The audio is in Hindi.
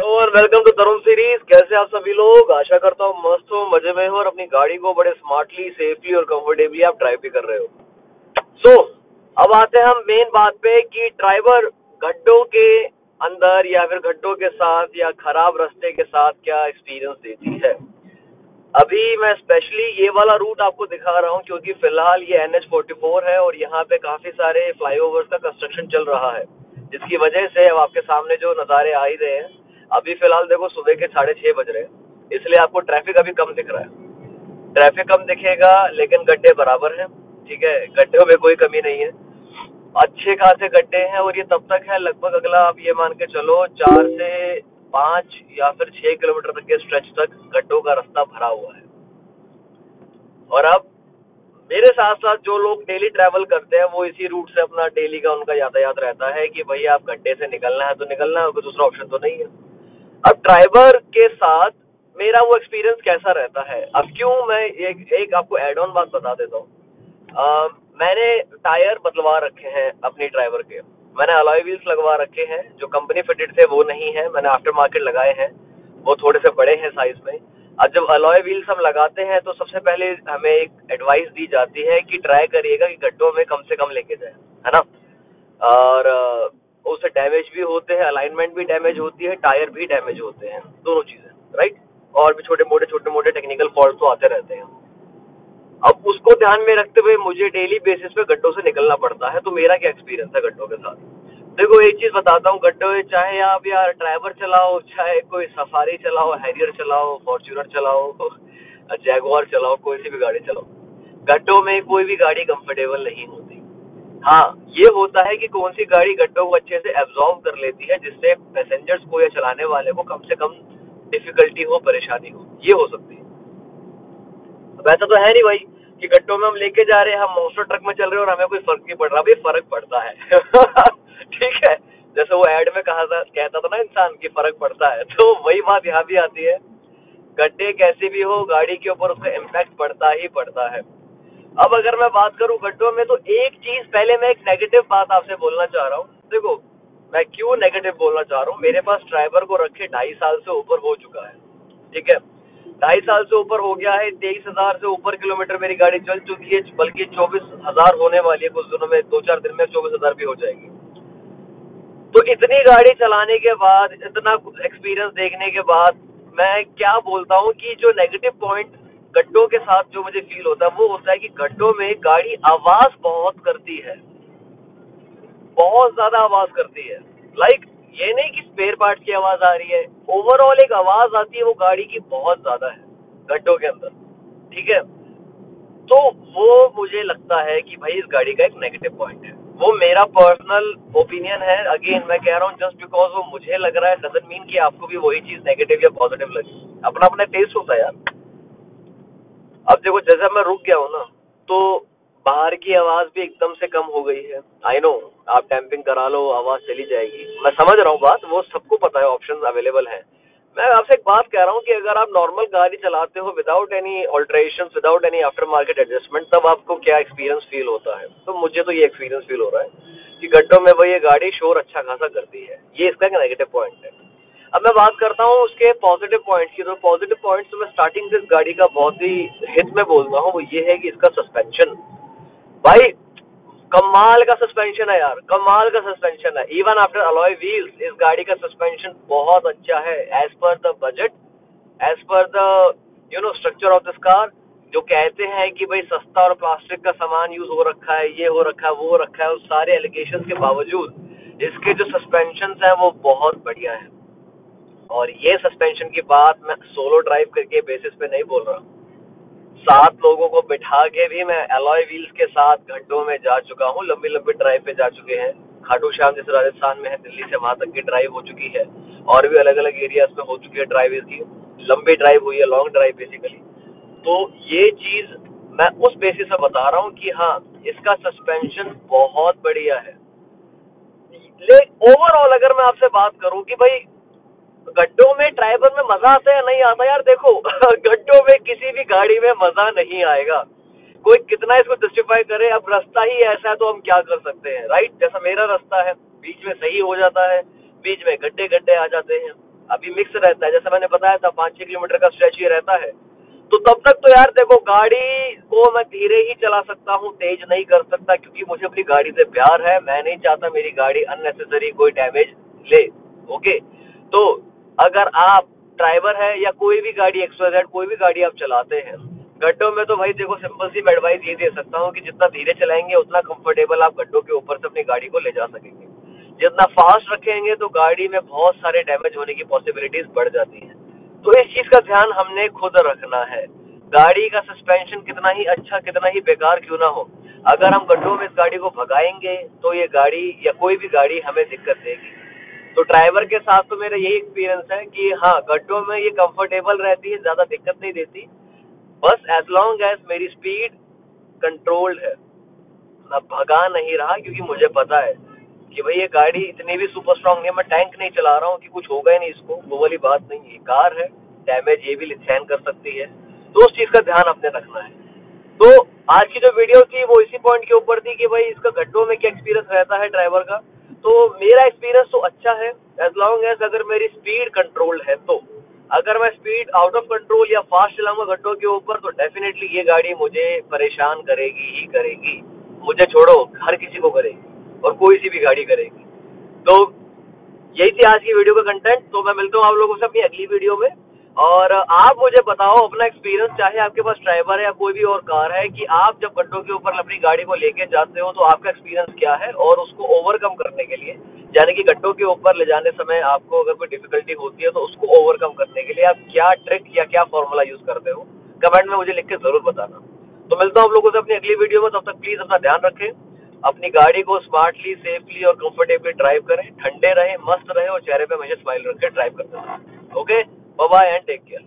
और वेलकम टू तरुण सीरीज। कैसे आप सभी लोग? आशा करता हूँ मस्त हो, मजे में हो और अपनी गाड़ी को बड़े स्मार्टली, सेफली और कंफर्टेबली आप ड्राइव भी कर रहे हो। सो अब आते हैं हम मेन बात पे कि ड्राइवर गड्ढों के अंदर या फिर गड्ढों के साथ या खराब रास्ते के साथ क्या एक्सपीरियंस देती है। अभी मैं स्पेशली ये वाला रूट आपको दिखा रहा हूँ क्योंकि फिलहाल ये NH44 है और यहाँ पे काफी सारे फ्लाईओवर्स का कंस्ट्रक्शन चल रहा है, जिसकी वजह से अब आपके सामने जो नज़ारे आ ही रहे हैं। अभी फिलहाल देखो सुबह के 6:30 बज रहे हैं, इसलिए आपको ट्रैफिक अभी कम दिख रहा है। ट्रैफिक कम दिखेगा लेकिन गड्ढे बराबर हैं। ठीक है, गड्ढों में कोई कमी नहीं है, अच्छे खासे गड्ढे हैं और ये तब तक है लगभग अगला आप ये मान के चलो 4 से 5 या फिर 6 किलोमीटर तक के स्ट्रेच तक गड्ढों का रास्ता भरा हुआ है। और अब मेरे साथ साथ जो लोग डेली ट्रैवल करते हैं वो इसी रूट से अपना डेली का उनका यातायात रहता है कि भाई आप गड्ढे से निकलना है तो निकलना है, कोई दूसरा ऑप्शन तो नहीं है। अब ड्राइवर के साथ मेरा वो एक्सपीरियंस कैसा रहता है, अब क्यों मैं एक आपको एड ऑन बात बता देता हूँ। मैंने टायर बदलवा रखे हैं अपनी ड्राइवर के। मैंने अलॉय व्हील्स लगवा रखे हैं, जो कंपनी फिटेड थे वो नहीं है, मैंने आफ्टर मार्केट लगाए हैं, वो थोड़े से बड़े हैं साइज में। अब जब अलॉय व्हील्स हम लगाते हैं तो सबसे पहले हमें एक एडवाइस दी जाती है कि ट्राई करिएगा कि गड्ढों में कम से कम लेके जाए, है ना। और उससे डैमेज भी होते हैं, अलाइनमेंट भी डैमेज होती है, टायर भी डैमेज होते हैं, दोनों चीजें, राइट। और भी छोटे मोटे टेक्निकल फॉल्ट तो आते रहते हैं। अब उसको ध्यान में रखते हुए मुझे डेली बेसिस पे गड्ढों से निकलना पड़ता है। तो मेरा क्या एक्सपीरियंस है गड्ढों के साथ, देखो एक चीज बताता हूँ। गड्ढों चाहे आप यार ड्राइवर चलाओ, चाहे कोई सफारी चलाओ, हैरियर चलाओ, फॉर्च्यूनर चलाओ, जैगुआर चलाओ, कोई सी भी गाड़ी चलाओ, गड्ढों में कोई भी गाड़ी कंफर्टेबल नहीं होती। हाँ, ये होता है कि कौन सी गाड़ी गड्ढों को अच्छे से एब्जॉर्ब कर लेती है, जिससे पैसेंजर्स को या चलाने वाले को कम से कम डिफिकल्टी हो, परेशानी हो, ये हो सकती है। वैसा तो है नहीं भाई कि गड्ढों में हम लेके जा रहे हैं, हम मॉन्स्टर ट्रक में चल रहे हैं और हमें कोई फर्क नहीं पड़ रहा। भाई फर्क पड़ता है ठीक है, जैसे वो एड में कहता था ना इंसान की फर्क पड़ता है, तो वही बात यहाँ भी आती है। गड्ढे कैसे भी हो, गाड़ी के ऊपर उसका इम्पैक्ट पड़ता ही पड़ता है। अब अगर मैं बात करूं गड्ढों में, तो एक चीज पहले मैं एक नेगेटिव बात आपसे बोलना चाह रहा हूँ। देखो मैं क्यों नेगेटिव बोलना चाह रहा हूँ, मेरे पास ड्राइवर को रखे 2.5 साल से ऊपर हो चुका है। ठीक है, 2.5 साल से ऊपर हो गया है, 23,000 से ऊपर किलोमीटर मेरी गाड़ी चल चुकी है, बल्कि 24,000 होने वाली है कुछ दिनों में, 2-4 दिन में 24,000 भी हो जाएगी। तो इतनी गाड़ी चलाने के बाद, इतना एक्सपीरियंस देखने के बाद, मैं क्या बोलता हूँ कि जो नेगेटिव पॉइंट गड्ढों के साथ जो मुझे फील होता है वो होता है कि गड्ढों में गाड़ी आवाज बहुत करती है, बहुत ज्यादा आवाज करती है। लाइक ये नहीं कि स्पेयर पार्ट की आवाज आ रही है, ओवरऑल एक आवाज आती है वो गाड़ी की बहुत ज्यादा है गड्ढों के अंदर। ठीक है, तो वो मुझे लगता है कि भाई इस गाड़ी का एक नेगेटिव पॉइंट है। वो मेरा पर्सनल ओपिनियन है, अगेन मैं कह रहा हूँ, जस्ट बिकॉज वो मुझे लग रहा है डजंट मीन कि आपको भी वही चीज नेगेटिव या पॉजिटिव लगी। अपना अपना टेस्ट होता है यार। अब देखो जैसे मैं रुक गया हूँ ना, तो बाहर की आवाज भी एकदम से कम हो गई है। आई नो आप डैम्पिंग करा लो आवाज चली जाएगी, मैं समझ रहा हूँ बात, वो सबको पता है, ऑप्शंस अवेलेबल है। मैं आपसे एक बात कह रहा हूँ कि अगर आप नॉर्मल गाड़ी चलाते हो without any alteration, without any after market adjustment, तब आपको क्या एक्सपीरियंस फील होता है। तो मुझे तो ये एक्सपीरियंस फील हो रहा है कि गड्ढों में वो ये गाड़ी शोर अच्छा खासा करती है, ये इसका एक नेगेटिव पॉइंट है। अब मैं बात करता हूँ उसके पॉजिटिव पॉइंट्स की। तो पॉजिटिव पॉइंट्स तो मैं स्टार्टिंग से इस गाड़ी का बहुत ही हित में बोल रहा हूँ, वो ये है कि इसका सस्पेंशन, भाई कमाल का सस्पेंशन है यार, कमाल का सस्पेंशन है। इवन आफ्टर अलॉय व्हील्स इस गाड़ी का सस्पेंशन बहुत अच्छा है, as per the budget, as per the structure of this car. जो कहते हैं कि भाई सस्ता और प्लास्टिक का सामान यूज हो रखा है, ये हो रखा है, वो हो रखा है, उस सारे एलिगेशन के बावजूद इसके जो सस्पेंशन है वो बहुत बढ़िया है। और ये सस्पेंशन की बात मैं सोलो ड्राइव करके बेसिस पे नहीं बोल रहा, 7 लोगों को बिठा के भी मैं अलॉय व्हील्स के साथ गड्ढों में जा चुका हूँ, लंबी लंबी ड्राइव पे जा चुके हैं। खाटू श्याम जैसे राजस्थान में है, दिल्ली से वहां तक की ड्राइव हो चुकी है, और भी अलग अलग एरियाज में हो चुकी है ड्राइव, इसकी लंबी ड्राइव हुई है, लॉन्ग ड्राइव बेसिकली। तो ये चीज मैं उस बेसिस पे बता रहा हूँ कि हाँ इसका सस्पेंशन बहुत बढ़िया है। लेकिन ओवरऑल अगर मैं आपसे बात करूँ कि भाई गड्ढों में ड्राइवर में मजा आता है या नहीं आता, यार देखो गड्ढों में किसी भी गाड़ी में मजा नहीं आएगा, कोई कितना इसको जस्टिफाई करे। अब रास्ता ही ऐसा है तो हम क्या कर सकते हैं, राइट। जैसा मेरा रास्ता है, बीच में सही हो जाता है, बीच में गड्ढे गड्ढे आ जाते हैं। अभी मिक्स रहता है, जैसे मैंने बताया था 5-6 किलोमीटर का स्ट्रेच ये रहता है। तो तब तक तो यार देखो, गाड़ी को मैं धीरे ही चला सकता हूँ, तेज नहीं कर सकता, क्योंकि मुझे अपनी गाड़ी से प्यार है। मैं नहीं चाहता मेरी गाड़ी अननेसेसरी कोई डैमेज ले। ओके, तो अगर आप ड्राइवर है या कोई भी गाड़ी XYZ कोई भी गाड़ी आप चलाते हैं, गड्ढों में तो भाई देखो, सिंपल सी मैं एडवाइस ये दे सकता हूँ कि जितना धीरे चलाएंगे उतना कंफर्टेबल आप गड्ढों के ऊपर से अपनी गाड़ी को ले जा सकेंगे। जितना फास्ट रखेंगे तो गाड़ी में बहुत सारे डैमेज होने की पॉसिबिलिटीज बढ़ जाती हैं। तो इस चीज का ध्यान हमने खुद रखना है। गाड़ी का सस्पेंशन कितना ही अच्छा, कितना ही बेकार क्यों ना हो, अगर हम गड्ढों में इस गाड़ी को भगाएंगे तो ये गाड़ी या कोई भी गाड़ी हमें दिक्कत देगी। तो ड्राइवर के साथ तो मेरा यही एक्सपीरियंस है कि हाँ, गड्ढों में ये कंफर्टेबल रहती है, ज्यादा दिक्कत नहीं देती। बस एज लॉन्ग एज मेरी स्पीड कंट्रोल्ड है, मैं भगा नहीं रहा, क्योंकि मुझे पता है कि भाई ये गाड़ी इतनी भी सुपर स्ट्रांग नहीं है। मैं टैंक नहीं चला रहा हूँ कि कुछ होगा ही नहीं इसको, वो वाली बात नहीं है। कार है, डैमेज ये भी सहन कर सकती है, तो उस चीज का ध्यान अपने रखना है। तो आज की जो वीडियो थी वो इसी पॉइंट के ऊपर थी कि भाई इसका गड्ढों में क्या एक्सपीरियंस रहता है ड्राइवर का। तो मेरा एक्सपीरियंस तो अच्छा है, एज लॉन्ग एज अगर मेरी स्पीड कंट्रोल है। तो अगर मैं स्पीड आउट ऑफ कंट्रोल या फास्ट चलाऊंगा गड्ढों के ऊपर, तो डेफिनेटली ये गाड़ी मुझे परेशान करेगी ही करेगी। मुझे छोड़ो, हर किसी को करेगी, और कोई सी भी गाड़ी करेगी। तो यही थी आज की वीडियो का कंटेंट। तो मैं मिलता हूँ आप लोगों से अपनी अगली वीडियो में। और आप मुझे बताओ अपना एक्सपीरियंस, चाहे आपके पास ड्राइवर है या कोई भी और कार है, कि आप जब गड्ढों के ऊपर अपनी गाड़ी को लेके जाते हो तो आपका एक्सपीरियंस क्या है, और उसको ओवरकम करने के लिए, यानी कि गड्ढों के ऊपर ले जाने समय आपको अगर कोई डिफिकल्टी होती है तो उसको ओवरकम करने के लिए आप क्या ट्रिक या क्या फॉर्मूला यूज करते हो, कमेंट में मुझे लिख के जरूर बताना। तो मिलता हूँ आप लोगों से अपनी अगली वीडियो में। तब तक प्लीज अपना ध्यान रखें, अपनी गाड़ी को स्मार्टली, सेफली और कंफर्टेबली ड्राइव करें, ठंडे रहे, मस्त रहे, और चेहरे पे हमेशा स्माइल रख के ड्राइव करते रहें। Okay, bye bye and take care.